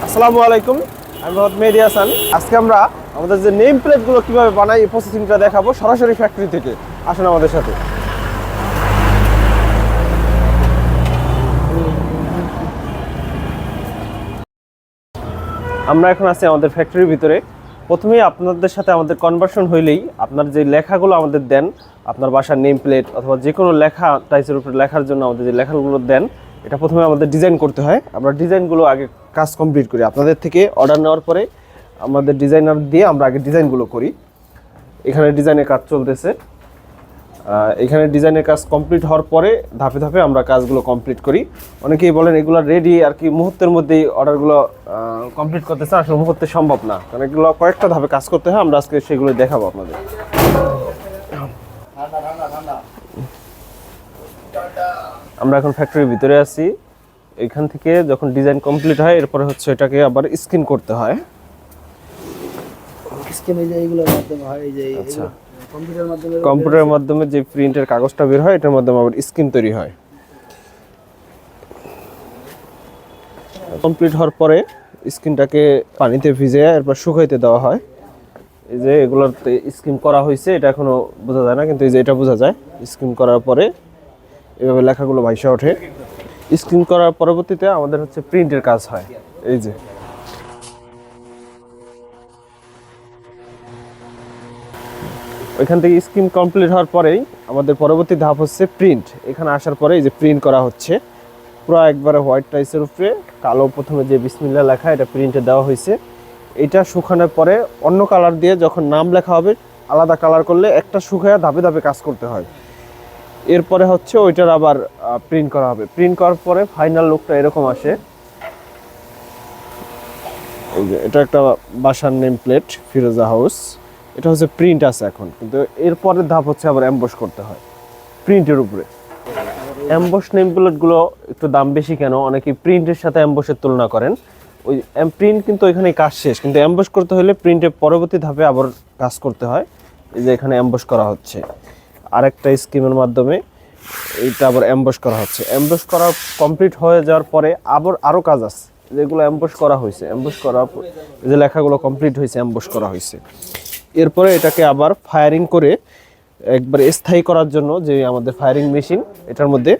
আসসালামু আলাইকুম, আমি মোহাম্মদ মেহেদী হাসান। আজকে আমরা আমাদের যে নেম প্লেটগুলো কীভাবে বানাই এই প্রসেসিংটা দেখাবো সরাসরি ফ্যাক্টরি থেকে। আসুন আমাদের সাথে। আমরা এখন আছি আমাদের ফ্যাক্টরির ভিতরে। প্রথমেই আপনাদের সাথে আমাদের কনভার্সন হইলেই আপনার যে লেখাগুলো আমাদের দেন, আপনার বাসার নেম প্লেট অথবা যে কোনো লেখা টাইসের উপরে লেখার জন্য আমাদের যে লেখাগুলো দেন, এটা প্রথমে আমাদের ডিজাইন করতে হয়। আমরা ডিজাইনগুলো আগে কাজ কমপ্লিট করি। আপনাদের থেকে অর্ডার নেওয়ার পরে আমাদের ডিজাইনার দিয়ে আমরা আগে ডিজাইনগুলো করি। এখানে ডিজাইনের কাজ চলতেছে। এখানে ডিজাইনের কাজ কমপ্লিট হওয়ার পরে ধাপে ধাপে আমরা কাজগুলো কমপ্লিট করি। অনেকেই বলেন এগুলো রেডি আর কি মুহূর্তের মধ্যেই অর্ডারগুলো কমপ্লিট করতেছে, আসলে মুহূর্তে সম্ভব না, কারণ এগুলো কয়েকটা ধাপে কাজ করতে হয়। আমরা আজকে সেগুলো দেখাবো আপনাদের। আমরা এখন ফ্যাক্টরির ভিতরে আছি। এখান থেকে যখন ডিজাইন কমপ্লিট হয় এরপরে হচ্ছে এটাকে আবার স্ক্রিন করতে হয়। আচ্ছা, কম্পিউটারের মাধ্যমে যে প্রিন্টের কাগজটা বের হয় এটার মাধ্যমে আবার স্ক্রিন তৈরি হয়। কমপ্লিট হওয়ার পরে স্ক্রিনটাকে পানিতে ভিজিয়ে এরপর শুকাইতে দেওয়া হয়। এই যে এগুলোতে স্ক্রিন করা হয়েছে, এটা এখনো বোঝা যায় না, কিন্তু এই যে এটা বোঝা যায়। স্ক্রিন করার পরে এভাবে লেখাগুলো ভাইসা ওঠে। স্ক্রিন করার পরবর্তীতে আমাদের হচ্ছে প্রিন্টের কাজ হয়। এই যে ওইখান থেকে স্ক্রিন কমপ্লিট হওয়ার পরেই আমাদের পরবর্তী ধাপ হচ্ছে প্রিন্ট। এখানে আসার পরে এই যে প্রিন্ট করা হচ্ছে পুরো একবারে হোয়াইট টাইসের উপরে কালো প্রথমে যে বিসমিল্লাহ লেখা এটা প্রিন্টে দেওয়া হয়েছে। এটা শুকানোর পরে অন্য কালার দিয়ে যখন নাম লেখা হবে আলাদা কালার করলে একটা শুকায় ধাপে ধাপে কাজ করতে হয়। এরপরে হচ্ছে ওইটার আবার প্রিন্ট করা হবে। প্রিন্ট করার পরে ফাইনাল লুকটা এরকম আসে। এই যে এটা একটা বাসার নেম প্লেট ফিরোজা হাউস। এটা হচ্ছে প্রিন্ট আছে এখন, কিন্তু এরপরের ধাপ হচ্ছে আবার অ্যাম্বস করতে হয় প্রিন্টের উপরে। অ্যাম্বস নেম প্লেটগুলো একটু দাম বেশি কেন, অনেকে প্রিন্টের সাথে অ্যাম্বসের তুলনা করেন। ওই প্রিন্ট কিন্তু ওইখানে কাজ শেষ, কিন্তু অ্যাম্বস করতে হলে প্রিন্টের পরবর্তী ধাপে আবার কাজ করতে হয়। এই যে এখানে অ্যাম্বস করা হচ্ছে আরেকটা স্কিমের মাধ্যমে, এইটা আবার অ্যাম্বস করা হচ্ছে। অ্যাম্বস করা কমপ্লিট হয়ে যাওয়ার পরে আবার আরও কাজ আছে যেগুলো অ্যাম্বস করা হয়েছে। অ্যাম্বস করা যে লেখাগুলো কমপ্লিট হয়েছে অ্যাম্বস করা হয়েছে। এরপরে এটাকে আবার ফায়ারিং করে একবার স্থায়ী করার জন্য যে আমাদের ফায়ারিং মেশিন এটার মধ্যে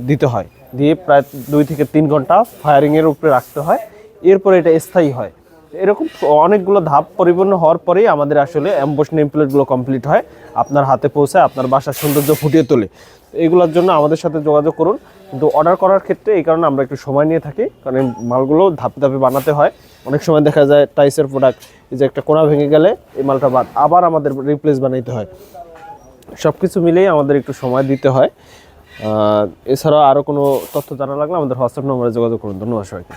দিতে হয়, দিয়ে প্রায় 2 থেকে 3 ঘন্টা ফায়ারিংয়ের উপরে রাখতে হয়। এরপরে এটা স্থায়ী হয়। এরকম অনেকগুলো ধাপ পরিপূর্ণ হওয়ার পরেই আমাদের আসলে অ্যাম্বস নেম প্লেটগুলো কমপ্লিট হয়, আপনার হাতে পৌঁছায়, আপনার বাসার সৌন্দর্য ফুটিয়ে তোলে। এগুলোর জন্য আমাদের সাথে যোগাযোগ করুন। কিন্তু অর্ডার করার ক্ষেত্রে এই কারণে আমরা একটু সময় নিয়ে থাকি, কারণ এই মালগুলো ধাপে ধাপে বানাতে হয়। অনেক সময় দেখা যায় টাইসের প্রোডাক্ট এই যে একটা কোণা ভেঙে গেলে এই মালটা বাদ আবার আমাদের রিপ্লেস বানাইতে হয়। সব কিছু মিলেই আমাদের একটু সময় দিতে হয়। এছাড়াও আরও কোনো তথ্য জানা লাগলে আমাদের হোয়াটসঅ্যাপ নম্বরে যোগাযোগ করুন। ধন্যবাদ সবাইকে।